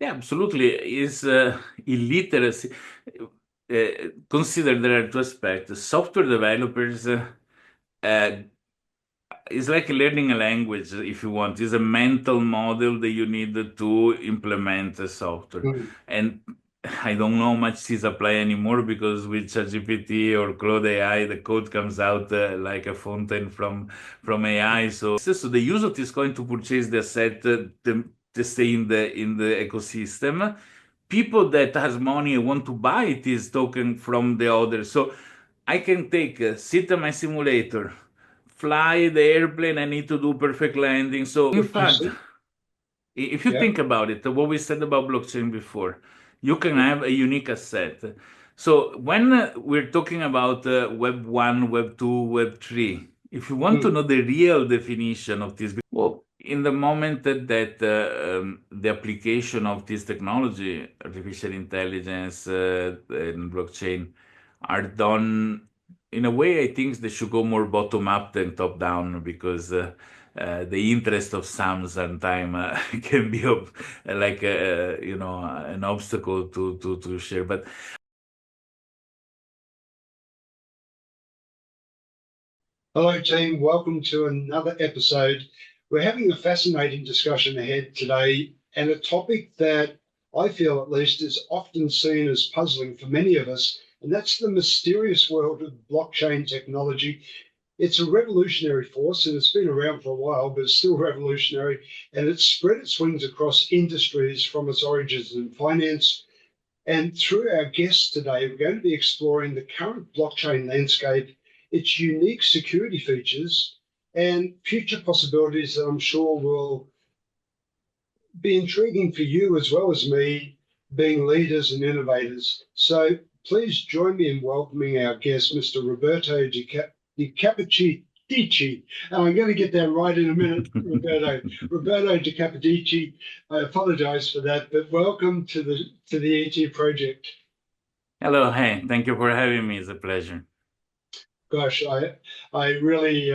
Yeah, absolutely. Is illiteracy. Consider there are two aspects. Software developers uh, is like learning a language, if you want. It's a mental model that you need to implement a software. Mm. And I don't know how much this apply anymore because with ChatGPT or Claude AI, the code comes out like a fountain from AI. So the user is going to purchase the asset to stay in the ecosystem. People that has money and want to buy this token from the others. So I can take sit on my simulator, fly the airplane. I need to do perfect landing. So in What you fact, said? if you Yeah. think about it, what we said about blockchain before, you can Yeah. have a unique asset. So when we're talking about Web 1, Web 2, Web 3, if you want to Mm. know the real definition of this, well, in the moment that the application of this technology, artificial intelligence and blockchain, are done in a way, I think they should go more bottom up than top down because the interest of some sometimes can be like an obstacle to share. But Hello, team. Welcome to another episode. We're having a fascinating discussion ahead today, and a topic that I feel at least is often seen as puzzling for many of us, and that's the mysterious world of blockchain technology. It's a revolutionary force, and it's been around for a while, but it's still revolutionary, and it's spread its wings across industries from its origins in finance. And through our guests today, we're going to be exploring the current blockchain landscape, its unique security features, and future possibilities that I'm sure will be intriguing for you as well as me, being leaders and innovators. So please join me in welcoming our guest, Mr. Di Capodieci. And I'm going to get that right in a minute, Roberto. Roberto Di Capodieci. I apologize for that, but welcome to the ET project. hello, hey, thank you for having me. It's a pleasure. Gosh, I really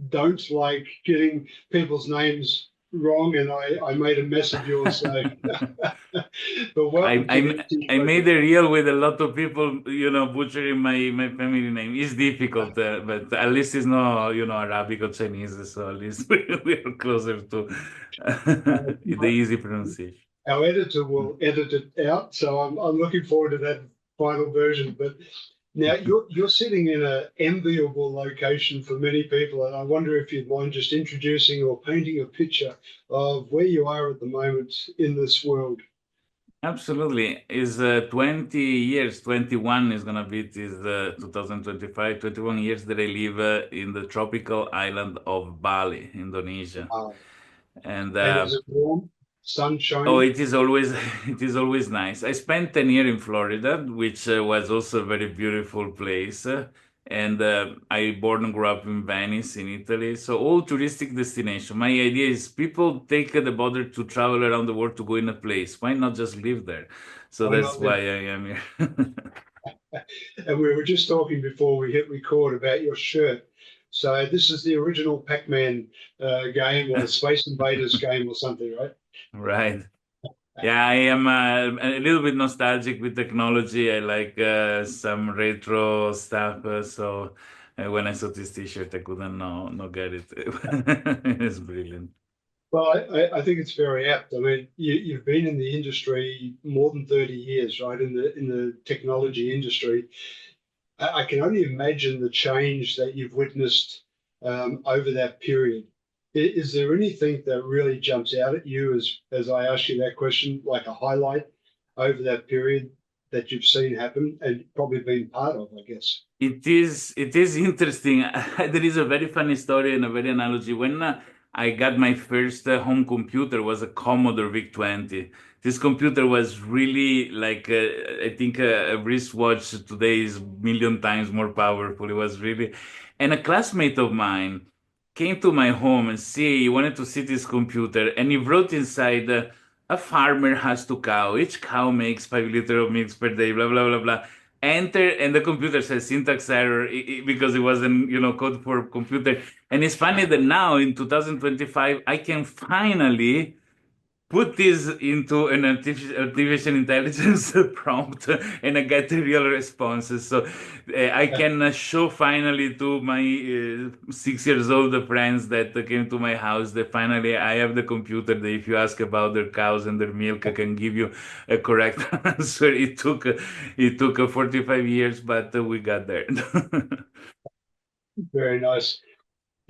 don't like getting people's names wrong, and I made a mess of yours. So, but I welcome to the I ET I made project. a reel with a lot of people, butchering my family name. It's difficult, but at least it's not, Arabic or Chinese, so at least we are closer to Uh, the easy pronunciation. our editor will edit it out, so I'm looking forward to that final version. But now you're sitting in an enviable location for many people, and I wonder if you'd mind just introducing or painting a picture of where you are at the moment in this world. Absolutely. Is 20 years, 21 is gonna be this 2025, 21 years that I live in the tropical island of Bali, Indonesia. Wow. And And is it warm? Sun oh, shining? it is always it is always nice. I spent 10 years in Florida, which was also a very beautiful place. And I born and grew up in Venice, in Italy. So all touristic destination. My idea is people take the bother to travel around the world to go in a place. Why not just live there? So Why that's not live? why I am here. And we were just talking before we hit record about your shirt. So this is the original Pac-Man game or Space Invaders game or something, right? Right. Yeah, I am a little bit nostalgic with technology. I like some retro stuff. So when I saw this T-shirt, I couldn't not get it. It's brilliant. Well, I think it's very apt. I mean, you've been in the industry more than 30 years, right? In the technology industry. I can only imagine the change that you've witnessed over that period. Is there anything that really jumps out at you as I ask you that question, like a highlight over that period that you've seen happen and probably been part of, I guess? It is interesting. There is a very funny story and a very analogy. When I got my first home computer was a Commodore VIC-20. This computer was really like I think a wristwatch today is million times more powerful. It was really, and a classmate of mine came to my home and see he wanted to see this computer, and he wrote inside. A farmer has two cows. Each cow makes 5 liters of milk per day. Blah blah blah blah. Enter, and the computer says syntax error because it wasn't code for computer. And it's funny that now in 2025 I can finally put this into an artificial intelligence prompt and I get the real responses. So I can show finally to my 6 years old friends that came to my house that finally I have the computer that if you ask about their cows and their milk, I can give you a correct answer. It took 45 years, but we got there. Very nice.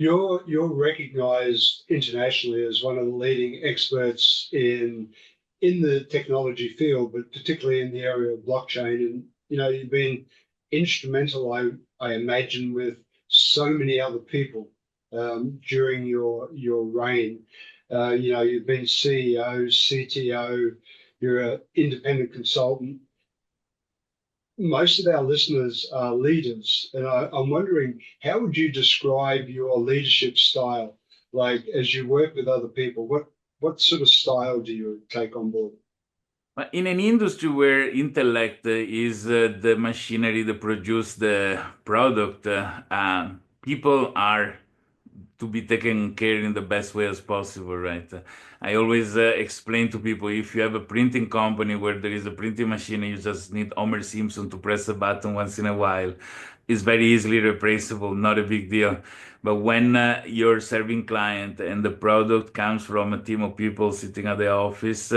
You're recognized internationally as one of the leading experts in the technology field, but particularly in the area of blockchain. And you've been instrumental, I imagine, with so many other people during your reign. You've been CEO, CTO, you're an independent consultant. Most of our listeners are leaders, and I'm wondering, how would you describe your leadership style? Like as you work with other people, what sort of style do you take on board? In an industry where intellect is the machinery that produce the product, people are to be taken care in the best way as possible, right? I always explain to people if you have a printing company where there is a printing machine and you just need Homer Simpson to press a button once in a while, it's very easily replaceable, not a big deal. But when you're serving client and the product comes from a team of people sitting at the office,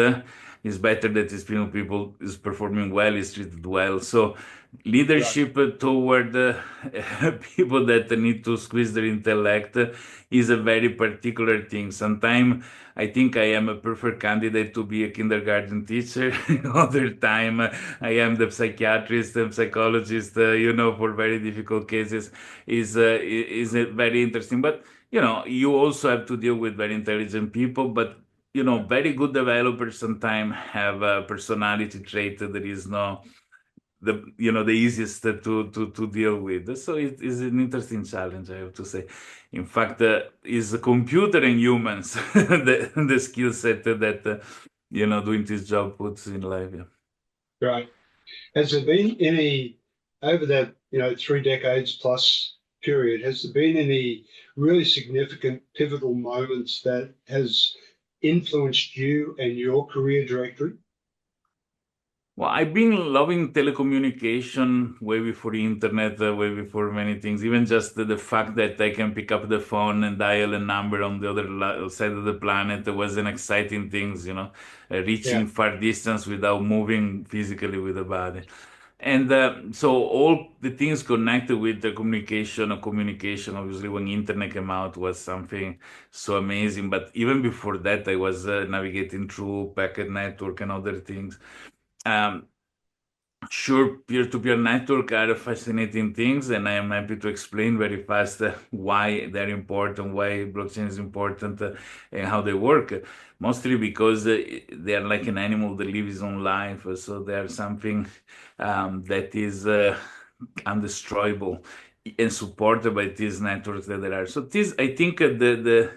it's better that this team of people is performing well, is treated well. So Right. leadership toward people that need to squeeze their intellect is a very particular thing. Sometimes I think I am a perfect candidate to be a kindergarten teacher. Other time I am the psychiatrist and psychologist, for very difficult cases. Is very interesting. But you also have to deal with very intelligent people. But Right. very good developers sometimes have a personality trait that is no the easiest to deal with. So it is an interesting challenge, I have to say. In fact, is a computer and humans the skill set that doing this job puts in life. Yeah. Right. Has there been any over that 3 decades plus period? Has there been any really significant pivotal moments that has influenced you and your career directory? Well, I've been loving telecommunication way before the internet, way before many things. Even just the fact that I can pick up the phone and dial a number on the other side of the planet was an exciting thing, Yeah. reaching far distance without moving physically with the body. And so all the things connected with the communication or communication, obviously when internet came out was something so amazing. But even before that, I was navigating through packet network and other things. Um, Sure, peer-to-peer network are fascinating things, and I am happy to explain very fast why they're important, why blockchain is important, and how they work. Mostly because they are like an animal that lives its own life, so they are something that is undestroyable and supported by these networks that there are. So this, I think, the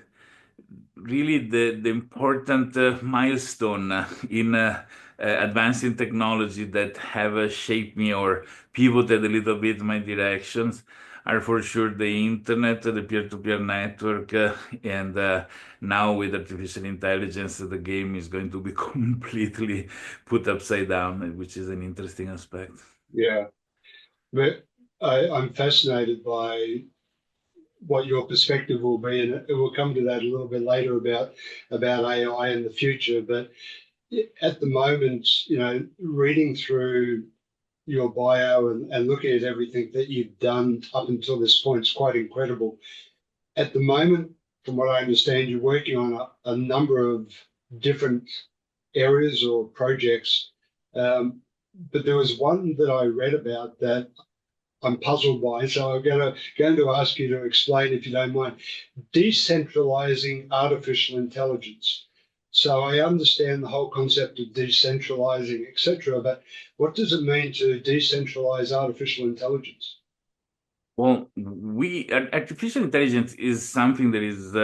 really the important milestone in advancing technology that have shaped me or pivoted a little bit my directions are for sure the internet, the peer-to-peer network, and now with artificial intelligence, the game is going to be completely put upside down, which is an interesting aspect. Yeah. But I'm fascinated by what your perspective will be, and we'll come to that a little bit later about AI in the future. But at the moment, reading through your bio and looking at everything that you've done up until this point is quite incredible. At the moment, from what I understand, you're working on a number of different areas or projects. Um, but there was one that I read about that I'm puzzled by, so I'm going to ask you to explain, if you don't mind, decentralizing artificial intelligence. So I understand the whole concept of decentralizing, etc., but what does it mean to decentralize artificial intelligence? Well, artificial intelligence is something that is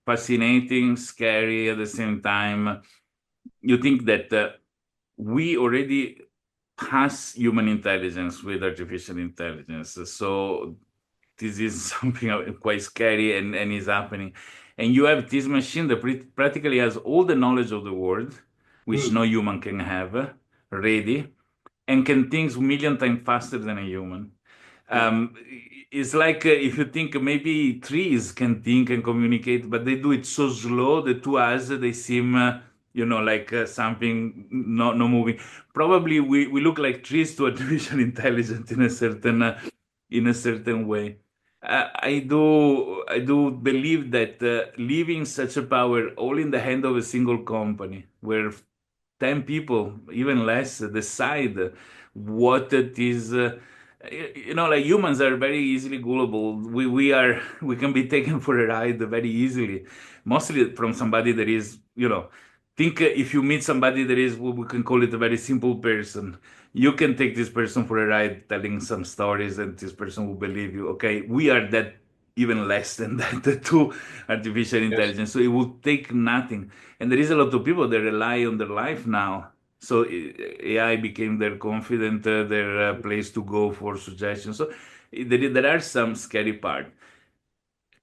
fascinating, scary at the same time. You think that we already pass human intelligence with artificial intelligence. So this is something quite scary and is happening. And you have this machine that practically has all the knowledge of the world, which Mm. no human can have, ready, and can think a million times faster than a human. Right. Um, it's like if you think maybe trees can think and communicate, but they do it so slow that to us they seem, like something not moving. Probably we look like trees to artificial intelligence in a certain way. I do believe that leaving such a power all in the hand of a single company, where 10 people, even less, decide what it is. Like humans are very easily gullible. We can be taken for a ride very easily, mostly from somebody that is, think if you meet somebody that is, we can call it a very simple person, you can take this person for a ride telling some stories and this person will believe you. Okay, we are that even less than that to artificial Yes. intelligence. So it will take nothing. And there is a lot of people that rely on their life now. So AI became their confident, their place to go for suggestions. So there are some scary part.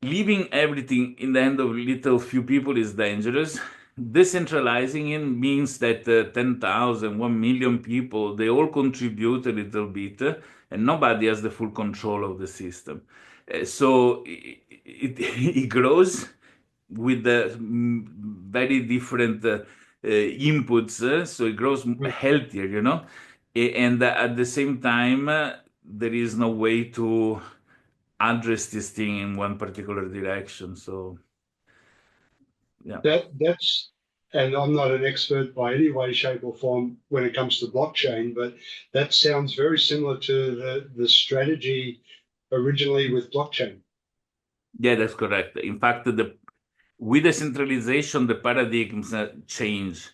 Leaving everything in the hand of little few people is dangerous. Decentralizing in means that 10,000, 1 million people, they all contribute a little bit, and nobody has the full control of the system. So it grows with the very different inputs, so it grows Mm. healthier, and at the same time, there is no way to address this thing in one particular direction. So, yeah. That's, and I'm not an expert by any way, shape, or form when it comes to blockchain, but that sounds very similar to the strategy originally with blockchain. Yeah, that's correct. In fact, with decentralization, the paradigms change.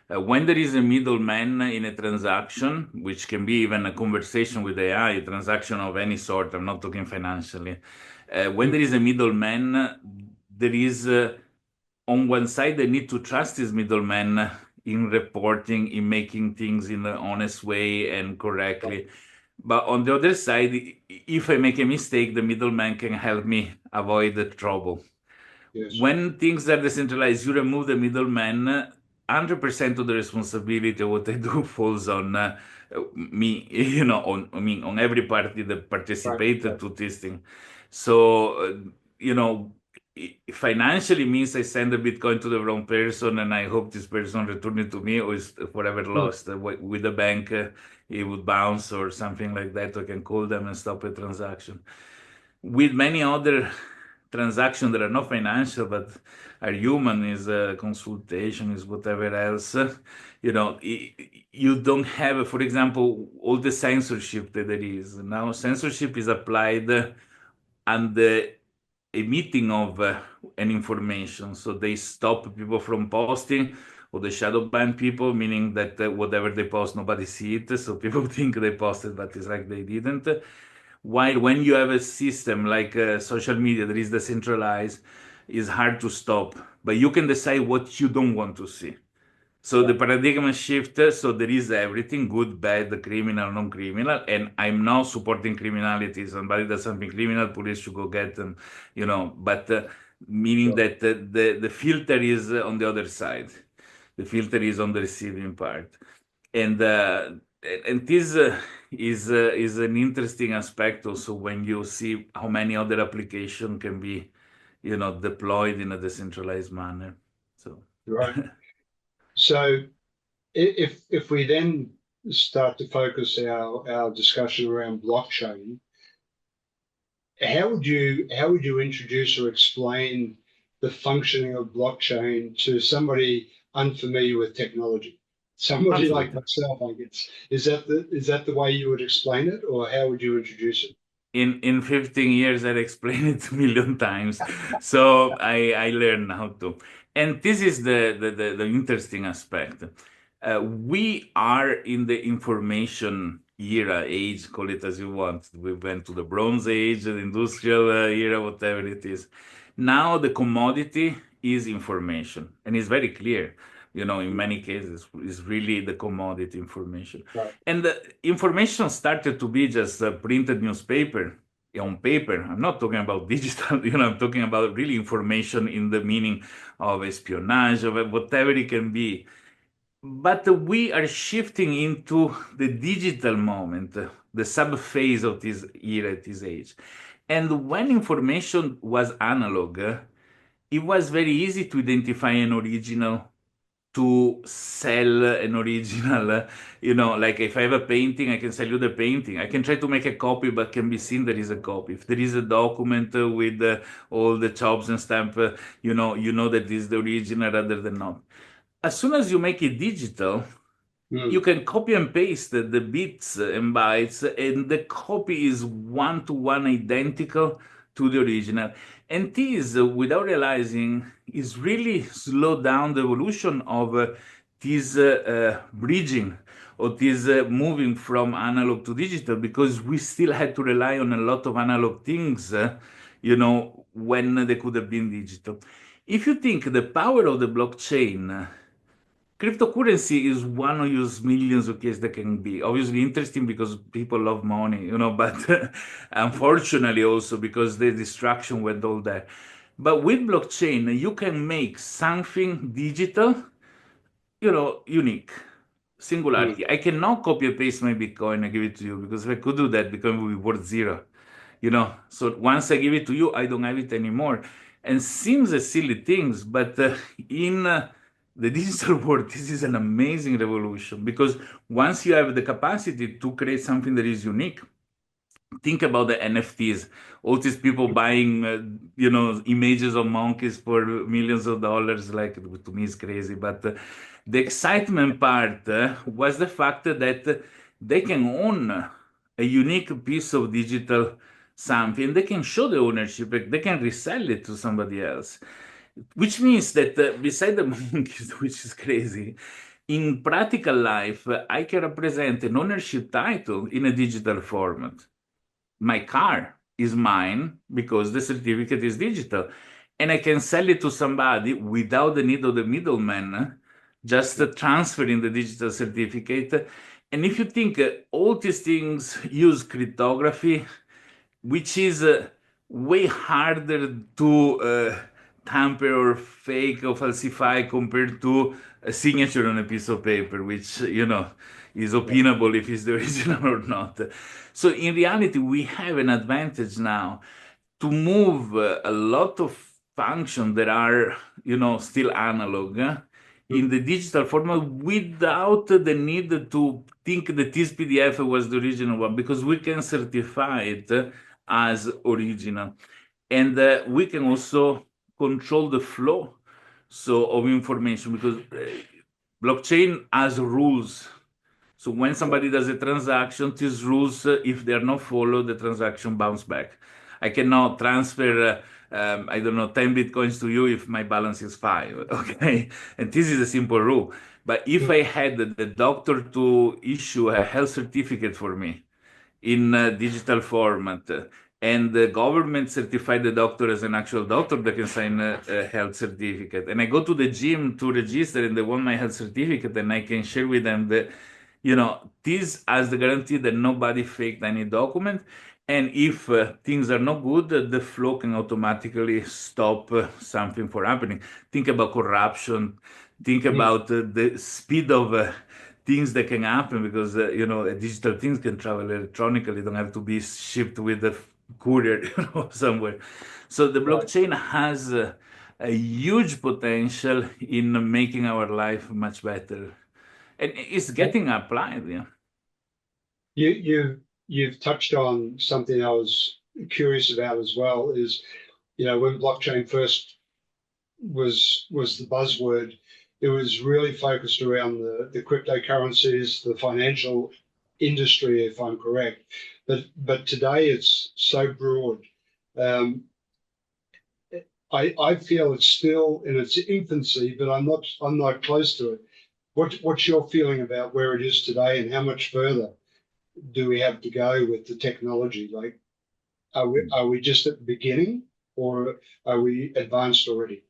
When there is a middleman in a transaction, which can be even a conversation with AI, a transaction of any sort, I'm not talking financially. When Mm. there is a middleman, there is on one side, they need to trust this middleman in reporting, in making things in an honest way and Right. correctly. But on the other side, if I make a mistake, the middleman can help me avoid the trouble. Yes. When things are decentralized, you remove the middleman, 100% of the responsibility of what I do falls on me, on every party that Right. participated Right. to this thing. So, you know, financially means I send a Bitcoin to the wrong person and I hope this person return it to me or is forever Mm. lost. With the bank, it would bounce or something like that. I can call them and stop a transaction. With many other transactions that are not financial but are human, is consultation, is whatever else, you don't have, for example, all the censorship that there is now. Censorship is applied and the emitting of an information. So they stop people from posting or they shadow ban people, meaning that whatever they post, nobody see it. So people think they posted, but it's like they didn't. While when you have a system like social media that is decentralized, it's hard to stop, but you can decide what you don't want to see. So the Right. paradigm shift, so there is everything, good, bad, criminal, non-criminal, and I'm not supporting criminality. Somebody does something criminal, police should go get them, but meaning Sure. that the filter is on the other side. The filter is on the receiving part. And this is an interesting aspect also when you see how many other application can be, deployed in a decentralized manner. So. Right. So if we then start to focus our discussion around blockchain, how would you introduce or explain the functioning of blockchain to somebody unfamiliar with technology? Somebody like Absolutely. myself, I guess. Is that the way you would explain it, or how would you introduce it? In 15 years I explained it a million times, so I learned how to. And this is the interesting aspect. We are in the information era, age, call it as you want. We went to the bronze age, the industrial era, whatever it is. Now the commodity is information, and it's very clear, in many cases is really the commodity information. Right. And the information started to be just a printed newspaper on paper. I'm not talking about digital, I'm talking about really information in the meaning of espionage, of whatever it can be. But we are shifting into the digital moment, the sub-phase of this era, this age. And when information was analog, it was very easy to identify an original, to sell an original. Like if I have a painting, I can sell you the painting. I can try to make a copy, but can be seen there is a copy. If there is a document with all the chops and stamp, you know that this is the original rather than not. As soon as you make it digital, you Mm, can copy and paste the bits and bytes, and the copy is one to one identical to the original. And this, without realizing, is really slow down the evolution of this bridging or this moving from analog to digital, because we still had to rely on a lot of analog things, when they could have been digital. If you think the power of the blockchain, cryptocurrency is one of those millions of cases that can be obviously interesting because people love money, but unfortunately also because the distraction went all there. But with blockchain, you can make something digital, unique, mm, singularity. I cannot copy and paste my Bitcoin and give it to you because if I could do that, Bitcoin would be worth zero. So once I give it to you, I don't have it anymore. And seems a silly things, but in the digital world, this is an amazing revolution because once you have the capacity to create something that is unique, think about the NFTs. All these people buying, images of monkeys for millions of dollars. Like to me, is crazy. But the excitement part was the fact that they can own a unique piece of digital something. They can show the ownership. They can resell it to somebody else. Which means that beside the monkeys, which is crazy, in practical life, I can represent an ownership title in a digital format. My car is mine because the certificate is digital, and I can sell it to somebody without the need of the middleman, just transferring the digital certificate. And if you think all these things use cryptography, which is way harder to tamper or fake or falsify compared to a signature on a piece of paper, which, is yeah. opinable if it's the original or not. So in reality, we have an advantage now to move a lot of functions that are, still analog in Mm, the digital format without the need to think that this PDF was the original one, because we can certify it as original. And we can also control the flow of information because blockchain has rules. So when yeah. somebody does a transaction, these rules, if they are not followed, the transaction bounce back. I cannot transfer, I don't know, 10 Bitcoins to you if my balance is five. Okay. And this is a simple rule. But if Mm, I had the doctor to issue a health certificate for me in digital format, and the government certified the doctor as an actual doctor that can sign a health certificate, and I go to the gym to register and they want my health certificate, and I can share with them the, this as the guarantee that nobody faked any document. And if things are not good, the flow can automatically stop something from happening. Think about corruption. Think mm, about the speed of things that can happen because digital things can travel electronically. Don't have to be shipped with the courier, somewhere. So the right. blockchain has a huge potential in making our life much better, and it's And getting applied. Yeah. you've touched on something I was curious about as well. Is when blockchain first was the buzzword, it was really focused around the cryptocurrencies, the financial industry, if I'm correct. But today it's so broad. Um, I feel it's still in its infancy, but I'm not close to it. What's your feeling about where it is today, and how much further do we have to go with the technology? Like, are we just at the beginning, or are we advanced already?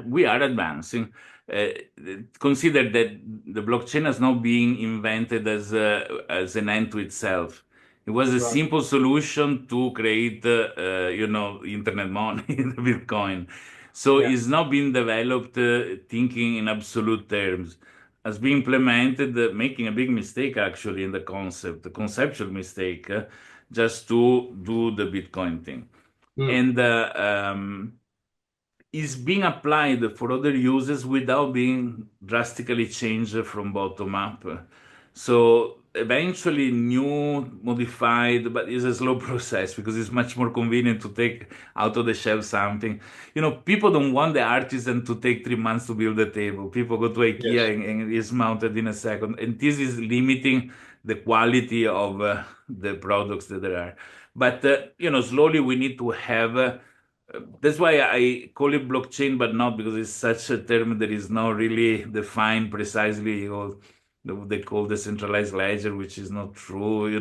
We are advancing. Uh, Consider that the blockchain has not been invented as an end to itself. It was a Right. simple solution to create, internet money, the Bitcoin. So Yeah. it's not been developed thinking in absolute terms. Has been implemented, making a big mistake actually in the concept, the conceptual mistake, just to do the Bitcoin thing. Mm. And is being applied for other uses without being drastically changed from bottom up. So eventually new modified, but it's a slow process because it's much more convenient to take out of the shelf something. People don't want the artisan to take 3 months to build a table. People go to Yes. IKEA and it's mounted in a second. And this is limiting the quality of the products that there are. But, slowly we need to have that's why I call it blockchain, but not because it's such a term that is not really defined precisely. Or they call decentralized ledger, which is not true.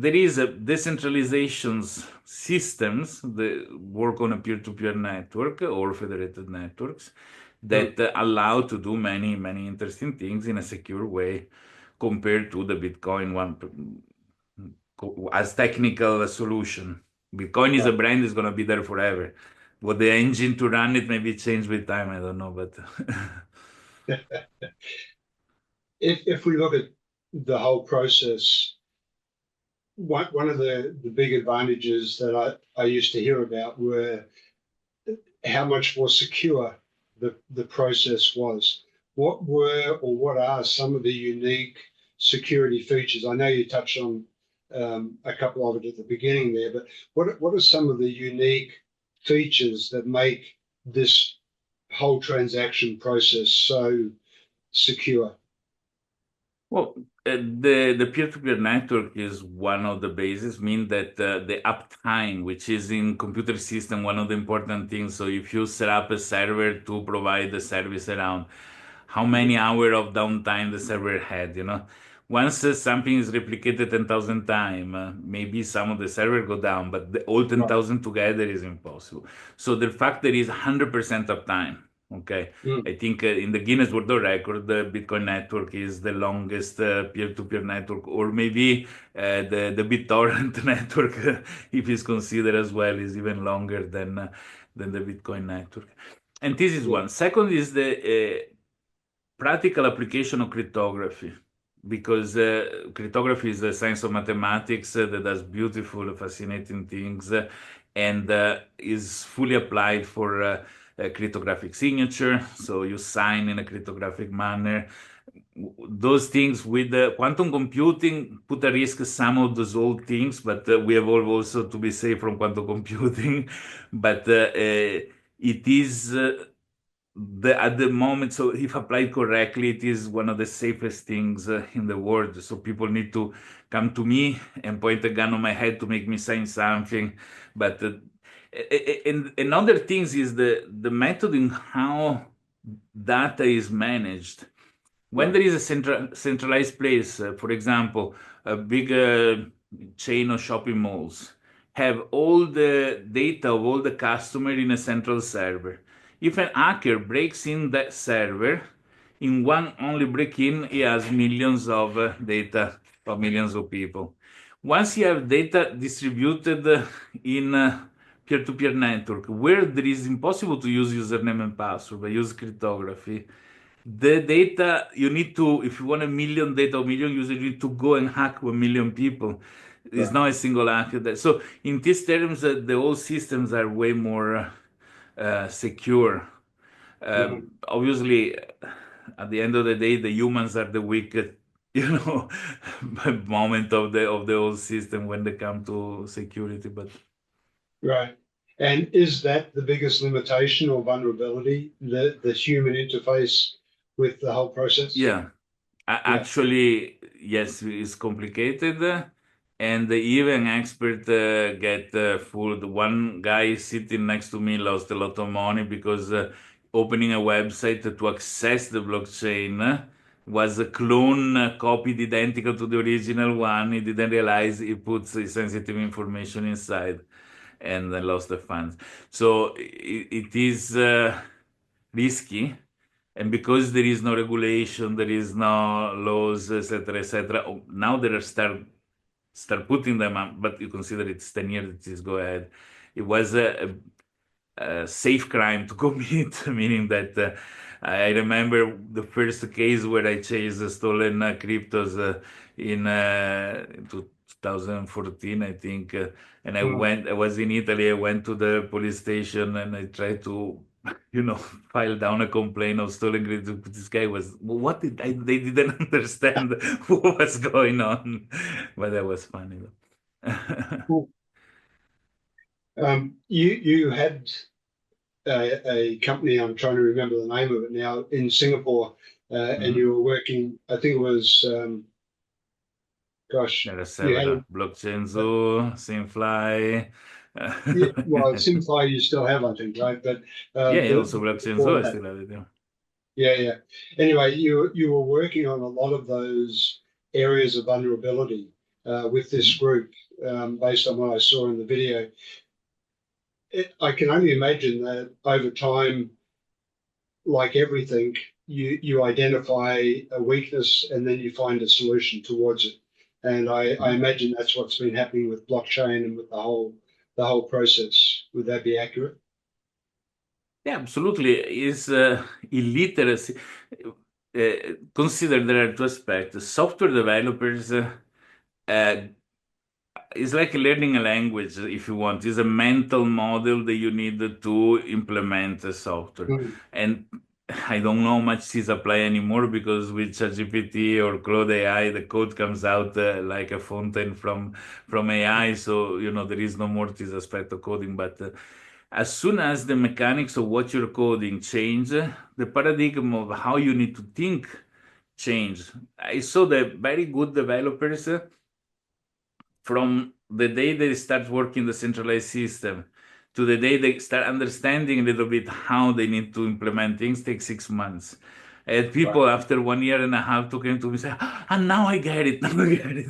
There is a decentralizations systems that work on a peer-to-peer network or federated networks Mm. that allow to do many, many interesting things in a secure way compared to the Bitcoin one as technical solution. Bitcoin is a Right. brand is going to be there forever. What the engine to run it maybe change with time. I don't know, but If we look at the whole process, one of the big advantages that I used to hear about were how much more secure the process was. What were or what are some of the unique security features? I know you touched on a couple of it at the beginning there, but what are some of the unique features that make this whole transaction process so secure? well, the peer-to-peer network is one of the bases, mean that the uptime, which is in computer system, one of the important things. So if you set up a server to provide the service around, how Mhm. many hours of downtime the server had. Once something is replicated 10,000 times, maybe some of the server go down, but all Right. 10,000 together is impossible. So the fact there is 100% uptime, okay? Mm. I think in the Guinness World Record, the Bitcoin network is the longest peer-to-peer network, or maybe the BitTorrent network, if it's considered as well, is even longer than the Bitcoin network. And this is Yeah. one. Second is the practical application of cryptography, because cryptography is a science of mathematics that does beautiful, fascinating things, and is fully applied for cryptographic signature. So you sign in a cryptographic manner. Those things with quantum computing put at risk some of those old things, but we evolve also to be safe from quantum computing. But it is at the moment, so if applied correctly, it is one of the safest things in the world. So people need to come to me and point a gun on my head to make me sign something. But and other things is the method in how data is managed. When Right. there is a centralized place, for example, a big chain of shopping malls, have all the data of all the customer in a central server. If an hacker breaks in that server, in one only break-in, he has millions of data of millions of people. Once you have data distributed in peer-to-peer network, where there is impossible to use username and password, but use cryptography, the data you need to, if you want a million data, a million users, you need to go and hack 1 million people. It's Right. not a single hacker. So in these terms, the old systems are way more secure. Mhm. Obviously, at the end of the day, the humans are the weakest, you know, moment of the old system when they come to security. But Right. And is that the biggest limitation or vulnerability, the human interface with the whole process? yeah, Yeah. Actually, yes, it's complicated, and even expert get fooled. One guy sitting next to me lost a lot of money because opening a website to access the blockchain was a clone copied identical to the original one. He didn't realize he put sensitive information inside and lost the funds. So it is risky, and because there is no regulation, there is no laws, etc., etc. Now there are start start putting them up, but you consider it's 10 years, it is go ahead. It was a safe crime to commit, meaning that I remember the first case where I chased stolen cryptos in 2014, I think, and Mm. I was in Italy, I went to the police station and I tried to, file down a complaint of stolen cryptos. This guy was, what did they didn't understand what was going on, but that was funny though. Cool. You had a company, I'm trying to remember the name of it now, in Singapore, and Mhm. you were working, I think it was, There gosh, are you had several. Blockchain Zoo, Simfly. yeah, well, Simfy you still have, I think, right? But Yeah, yeah, also the Blockchain before Zoo, I that, still have it. Yeah. yeah, yeah. Anyway, you were working on a lot of those areas of vulnerability with this Mhm. group, based on what I saw in the video. I can only imagine that over time, like everything, you identify a weakness and then you find a solution towards it. And I Mhm. imagine that's what's been happening with blockchain and with the whole process. Would that be accurate? Yeah, absolutely. Is illiteracy. Consider there are two aspects. Software developers uh, it's like learning a language, if you want. It's a mental model that you need to implement a software. Mm, And I don't know much this apply anymore because with ChatGPT or Claude AI, the code comes out like a fountain from AI. So, there is no more this aspect of coding. But as soon as the mechanics of what you're coding change, the paradigm of how you need to think change. I saw the very good developers from the day they start working the centralized system to the day they start understanding a little bit how they need to implement things takes 6 months. And right. people after 1 year and a half to come to me and say, and now I get it, now I get it.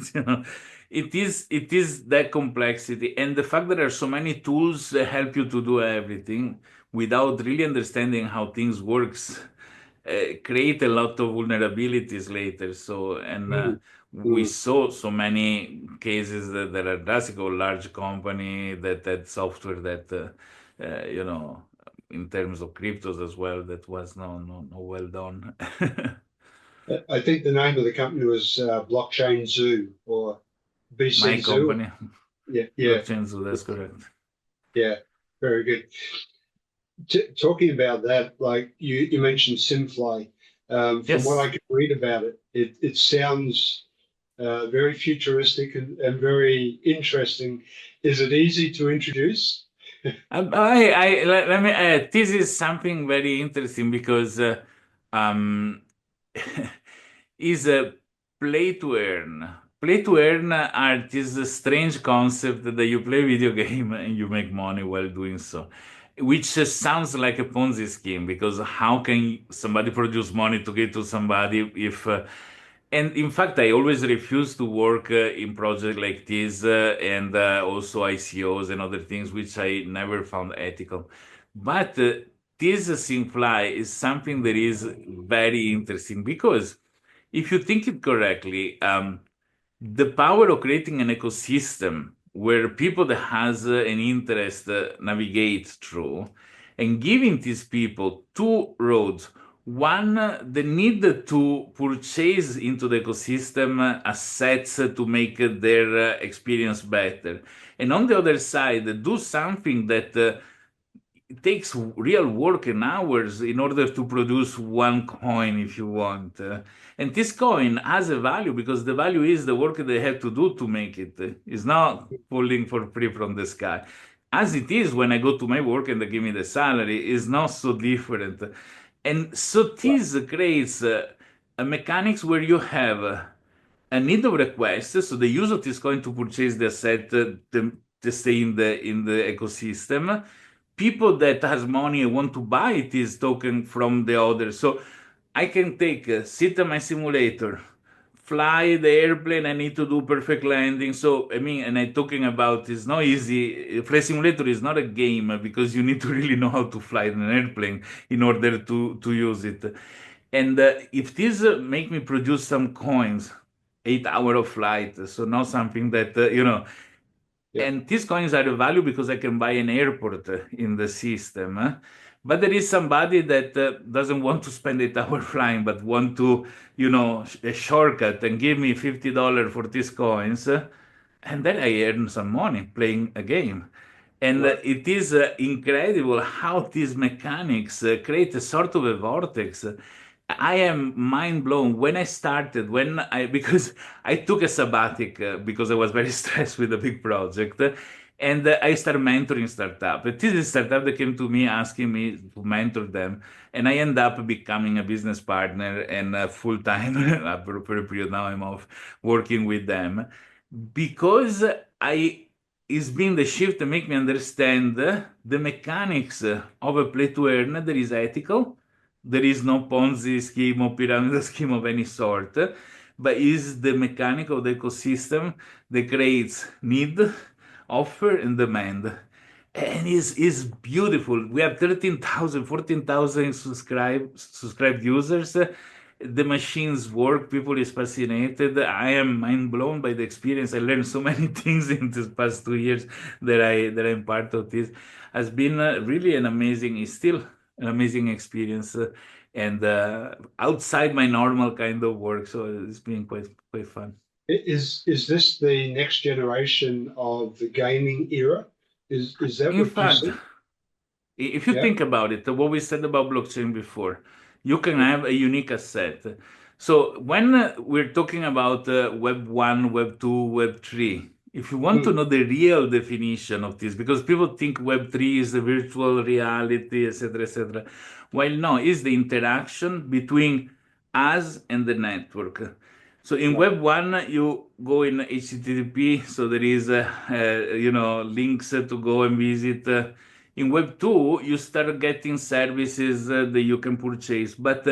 It is that complexity. And the fact that there are so many tools that help you to do everything without really understanding how things works create a lot of vulnerabilities later. So, and Mm, we mm. saw so many cases that are classical large company that had software that, in terms of cryptos as well, that was no well done. I think the name of the company was Blockchain Zoo or My BC Zoo. company, Yeah, yeah, blockchain, so that's correct. yeah. Very good. Talking about that, like you mentioned Simfly. From what I Yes. can read about it, it sounds very futuristic and very interesting. Is it easy to introduce? Let me add, this is something very interesting because um, is a play to earn. Play to earn are this strange concept that you play video game and you make money while doing so, which sounds like a Ponzi scheme because how can somebody produce money to give to somebody if and in fact, I always refuse to work in projects like this and also ICOs and other things, which I never found ethical. But this Simfly is something that is very interesting because if you think it correctly, the power of creating an ecosystem where people that has an interest navigate through and giving these people two roads. One, the need to purchase into the ecosystem assets to make their experience better. And on the other side, do something that it takes real work and hours in order to produce one coin if you want. And this coin has a value because the value is the work they have to do to make it. It's not falling for free from the sky. As it is when I go to my work and they give me the salary, is not so different. And so Right. this creates a mechanics where you have a need of request, so the user is going to purchase the asset to stay in the ecosystem. People that has money and want to buy this token from the other. So I can take sit on my simulator, fly the airplane. I need to do perfect landing. So I mean, and I'm talking about it's not easy. Flight simulator is not a game because you need to really know how to fly an airplane in order to use it. And if this make me produce some coins 8 hour of flight. So not something that, Yeah. and these coins are of value because I can buy an airport in the system. But there is somebody that doesn't want to spend 8 hour flying, but want to, a shortcut and give me $50 for these coins. And then I earn some money playing a game. And Right. it is incredible how these mechanics create a sort of a vortex. I am mind blown when I started, because I took a sabbatic because I was very stressed with a big project. And I started mentoring startup. This is a startup that came to me asking me to mentor them. And I end up becoming a business partner and full time for a period. Now I'm off working with them because I it's been the shift to make me understand the mechanics of a play to earn. There is ethical, there is no Ponzi scheme or pyramid scheme of any sort, but is the mechanic of the ecosystem that creates need, offer, and demand. And is beautiful. We have 13,000, 14,000 subscribed users. The machines work. People is fascinated. I am mind blown by the experience. I learned so many things in this past 2 years that I'm part of this. Has been really an amazing. Is still an amazing experience, and outside my normal kind of work. So it's been quite fun. Is this the next generation of the gaming era? Is that In what you fact, see? if you Yeah. think about it, what we said about blockchain before, you can Yeah. have a unique asset. So when we're talking about Web 1, Web 2, Web 3, if you want to Mm, know the real definition of this, because people think Web 3 is the virtual reality, etc., etc., while no, it's the interaction between us and the network. So in right. Web 1, you go in HTTP, so there is, links to go and visit. In Web 2, you start getting services that you can purchase, but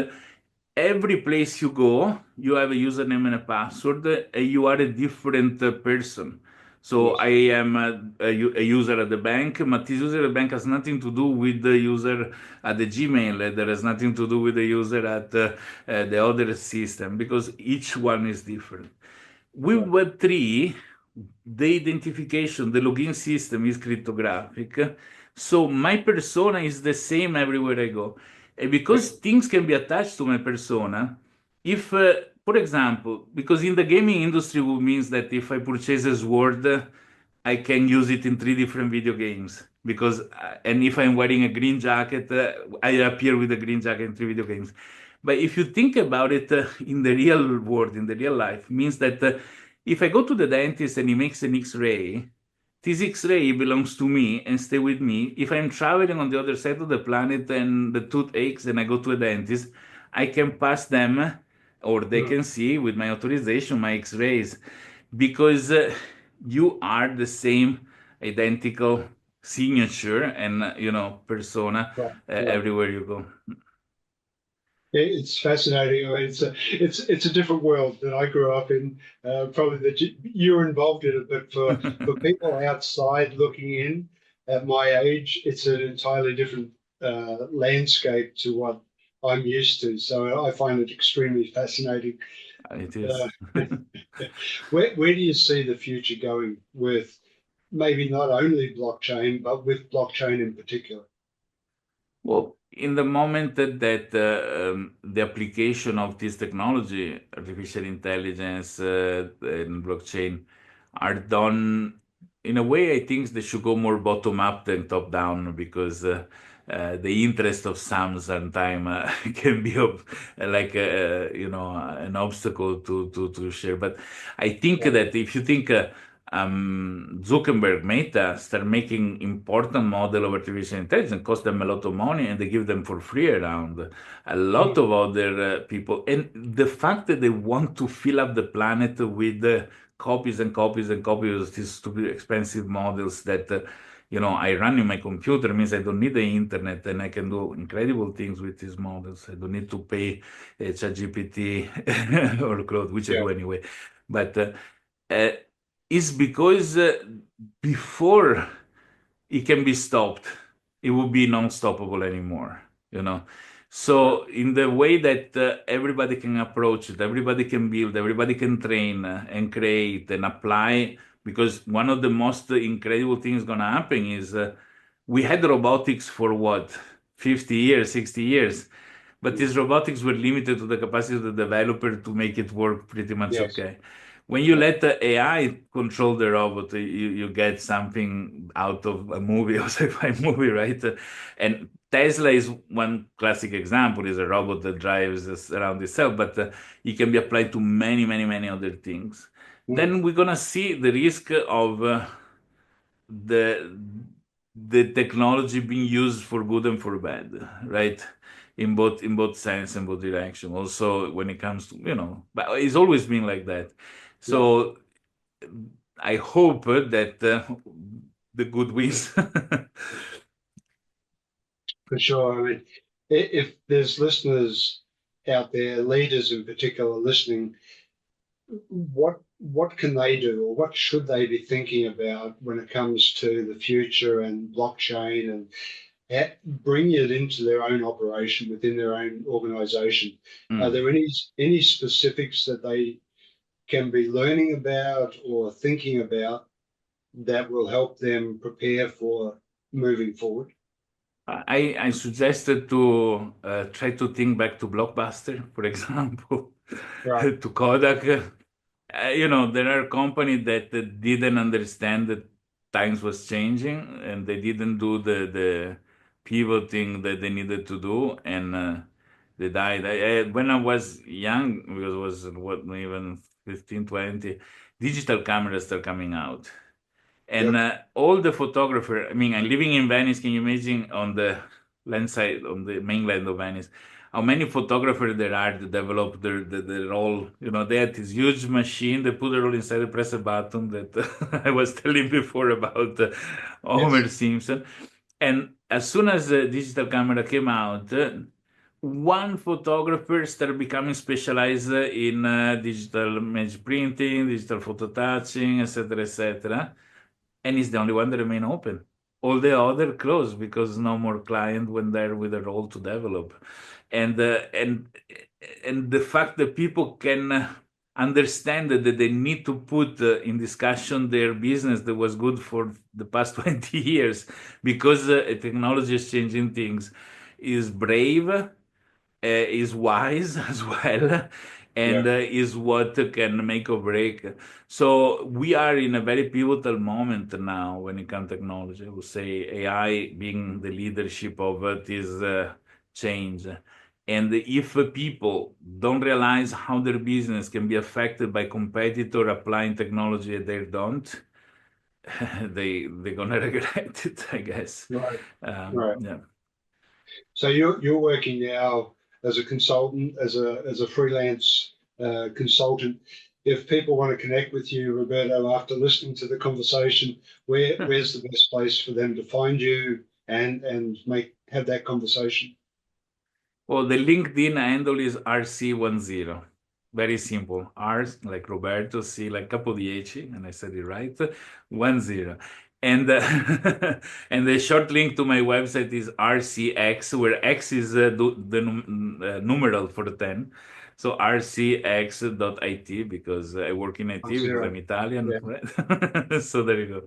every place you go, you have a username and a password, and you are a different person. So I Yes. am a user at the bank, but this user at the bank has nothing to do with the user at the Gmail. There has nothing to do with the user at the other system because each one is different. With Right. Web3, the identification, the login system is cryptographic. So my persona is the same everywhere I go. And Yeah. because things can be attached to my persona, if, for example, because in the gaming industry, it means that if I purchase a sword, I can use it in three different video games. Because, and if I'm wearing a green jacket, I appear with a green jacket in three video games. But if you think about it in the real world, in the real life, means that if I go to the dentist and he makes an X-ray, this X-ray belongs to me and stay with me. If I'm traveling on the other side of the planet and the tooth aches and I go to a dentist, I can pass them or they Mm, can see with my authorization my X-rays because you are the same identical signature and persona right. Right. everywhere you go. It's fascinating. I mean, it's a different world that I grew up in. Probably that you're involved in it, but for people outside looking in at my age, it's an entirely different landscape to what I'm used to. So I find it extremely fascinating. It Uh, is. where do you see the future going with maybe not only blockchain, but with blockchain in particular? Well, in the moment that the application of this technology, artificial intelligence and blockchain, are done in a way, I think they should go more bottom up than top down because the interest of some sometimes can be like an obstacle to share. But I think Right. that if you think Zuckerberg, Meta, start making important model of artificial intelligence, cost them a lot of money, and they give them for free around. A lot Mm, of other people, and the fact that they want to fill up the planet with copies and copies and copies of these stupid expensive models that I run in my computer means I don't need the internet and I can do incredible things with these models. I don't need to pay ChatGPT or Claude, which I yeah. do anyway. But uh, it's because before it can be stopped, it would be non-stoppable anymore, you know. So in the way that everybody can approach it, everybody can build, everybody can train and create and apply, because one of the most incredible things gonna happen is we had robotics for what, 50 years, 60 years, but Mm. these robotics were limited to the capacity of the developer to make it work pretty much Yes. okay. When you Yeah. let the AI control the robot, you get something out of a movie or sci-fi movie, right? And Tesla is one classic example, is a robot that drives us around itself, but it can be applied to many, many, many other things. Mm. Then we're gonna see the risk of the the technology being used for good and for bad, right? In both sense and both direction. Also, when it comes to, but it's always been like that. Yeah. So I hope that the good wins. For sure. I mean, if there's listeners out there, leaders in particular, listening, what can they do, or what should they be thinking about when it comes to the future and blockchain, and bring it into their own operation within their own organization? Are Mm. there any specifics that they can be learning about or thinking about that will help them prepare for moving forward? I suggested to try to think back to Blockbuster, for example, Right. to Kodak. There are companies that didn't understand that times was changing, and they didn't do the pivoting that they needed to do, and they died. When I was young, because it was what, even 15, 20, digital cameras are coming out. And Yep. all the photographer, I mean, I'm living in Venice. Can you imagine on the land side, on the mainland of Venice, how many photographers there are to develop their roll? They had this huge machine. They put the roll inside, they press a button that I was telling before about Yes. Homer Simpson. And as soon as the digital camera came out, one photographer started becoming specialized in digital image printing, digital photo touching, etc., etc., and it's the only one that remain open. All the other closed because no more client went there with a role to develop, and the fact that people can understand that they need to put in discussion their business that was good for the past 20 years because technology is changing things is brave, is wise as well, and Yeah. is what can make or break. So we are in a very pivotal moment now when it comes to technology. I would say AI being the leadership of this change. And if people don't realize how their business can be affected by competitor applying technology that they don't, they're gonna regret it, I guess. Right. Right. Yeah. So you're working now as a consultant, as a freelance consultant. If people want to connect with you, Roberto, after listening to the conversation, where's the best place for them to find you and have that conversation? Well, the LinkedIn handle is RC10. Very simple. R like Roberto, C like Capodieci, and I said it right. 10. And and the short link to my website is RCX, where X is the numeral for the 10. So rcx.it, because I work in IT because I'm 10. Italian, Yeah. right? So there you go.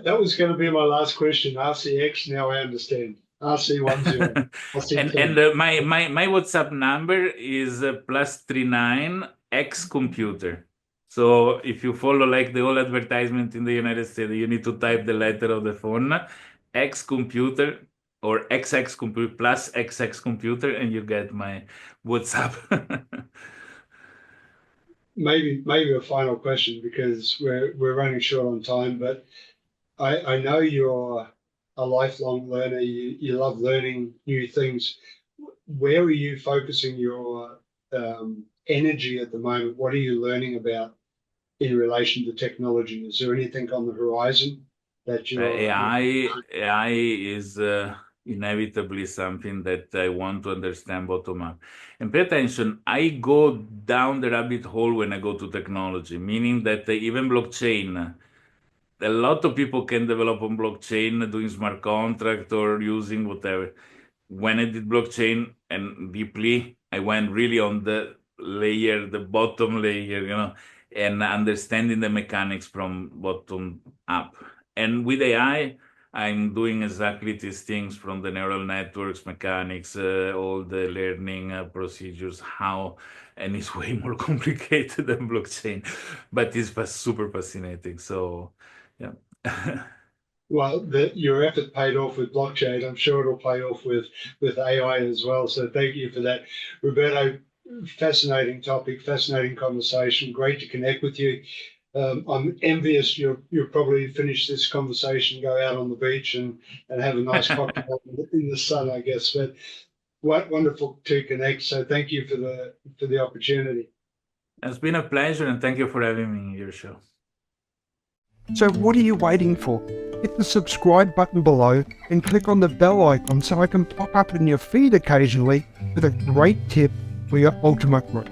That was going to be my last question. RCX, now I understand. RC10. And RC10. my WhatsApp number is +39 X computer. So if you follow like the whole advertisement in the United States, you need to type the letter of the phone, X computer or XX computer plus XX computer, and you get my WhatsApp. Maybe a final question because we're running short on time, but I know you're a lifelong learner. You love learning new things. Where are you focusing your energy at the moment? What are you learning about in relation to technology? Is there anything on the horizon that you're AI is inevitably something that I want to understand bottom up. And pay attention, I go down the rabbit hole when I go to technology, meaning that even blockchain, a lot of people can develop on blockchain doing smart contract or using whatever. when I did blockchain and deeply, I went really on the layer, the bottom layer, and understanding the mechanics from bottom up. And with AI, I'm doing exactly these things from the neural networks, mechanics, all the learning procedures, how, and it's way more complicated than blockchain, but it's super fascinating. So, yeah. Well, your effort paid off with blockchain. I'm sure it'll pay off with AI as well. So thank you for that, Roberto. Fascinating topic, fascinating conversation. Great to connect with you. I'm envious you'll probably finish this conversation, go out on the beach and have a nice cocktail in the sun, I guess. But what wonderful to connect. So thank you for the opportunity. It's been a pleasure, and thank you for having me in your show. So what are you waiting for? Hit the subscribe button below and click on the bell icon so I can pop up in your feed occasionally with a great tip for your ultimate growth.